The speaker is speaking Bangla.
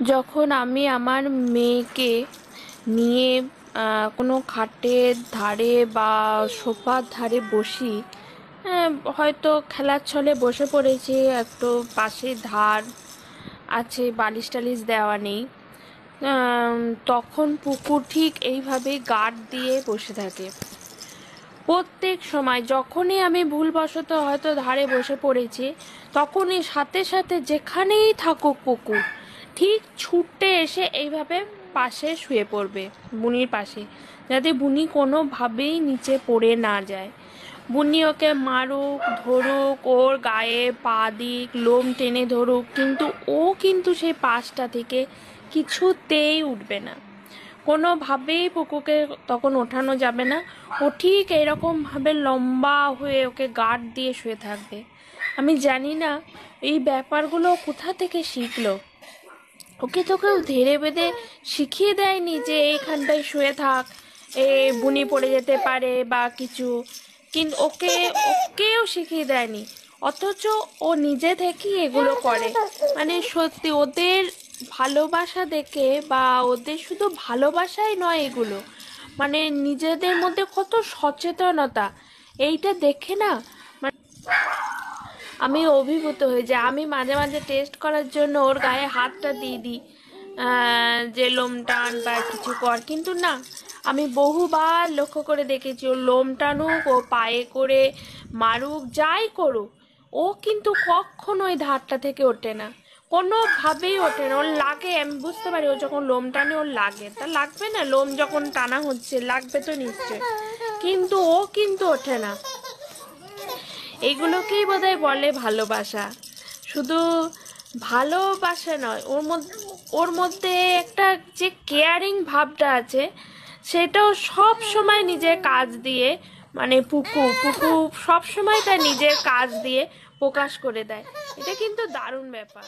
যখন আমি আমার মেয়েকে নিয়ে কোনো খাটের ধারে বা সোফার ধারে বসি, হয়তো খেলার ছলে বসে পড়েছি, একটু পাশে ধার আছে, বালিশ টালিশ দেওয়া নেই, তখন পুকুর ঠিক এইভাবেই গার্ড দিয়ে বসে থাকে। প্রত্যেক সময় যখনই আমি ভুলবশত হয়তো ধারে বসে পড়েছি, তখনই সাথে সাথে যেখানেই থাকুক পুকুর ঠিক ছুটে এসে এইভাবে পাশে শুয়ে পড়বে, বুনির পাশে, যাতে বুনি কোনোভাবেই নিচে পড়ে না যায়। বুনি ওকে মারুক, ধরুক, ওর গায়ে পা দিক, লোম টেনে ধরুক, কিন্তু ও কিন্তু সেই পাশটা থেকে কিছুতেই উঠবে না। কোনোভাবেই পুকুকে তখন ওঠানো যাবে না। ও ঠিক এরকমভাবে লম্বা হয়ে ওকে গার্ড দিয়ে শুয়ে থাকবে। আমি জানি না এই ব্যাপারগুলো কোথা থেকে শিখলো। ওকে তো কেউ ধীরে বেঁধে শিখিয়ে দেয়নি যে এইখানটায় শুয়ে থাক, বুনি পড়ে যেতে পারে বা কিছু, কিন্তু ওকেও শিখিয়ে দেয়নি। অথচ ও নিজে থেকেই এগুলো করে। মানে সত্যি ওদের ভালোবাসা দেখে, বা ওদের শুধু ভালোবাসাই নয়, এগুলো মানে নিজেদের মধ্যে কত সচেতনতা, এইটা দেখে না আমি অভিভূত হয়ে যাই। আমি মাঝে মাঝে টেস্ট করার জন্য ওর গায়ে হাতটা দিয়ে দিই, যে লোম টান বা কিছু কর, কিন্তু না, আমি বহুবার লক্ষ্য করে দেখেছি ও লোম টানুক, ও পায়ে করে মারুক, যাই করুক, ও কিন্তু কখনোই ধারটা থেকে ওঠে না, কোনোভাবেই ওঠে না। ওর লাগে, আমি বুঝতে পারি ও যখন লোম টানে ওর লাগে, তা লাগবে না? লোম যখন টানা হচ্ছে লাগবে তো নিশ্চয়, কিন্তু ও কিন্তু ওঠে না। এইগুলোকেই বোধহয় বলে ভালোবাসা। শুধু ভালোবাসা নয়, ওর মধ্যে একটা যে কেয়ারিং ভাবটা আছে, সেটাও সব সময় নিজের কাজ দিয়ে, মানে পুকু পুকু সব সময় তার নিজের কাজ দিয়ে প্রকাশ করে দেয়। এটা কিন্তু দারুণ ব্যাপার।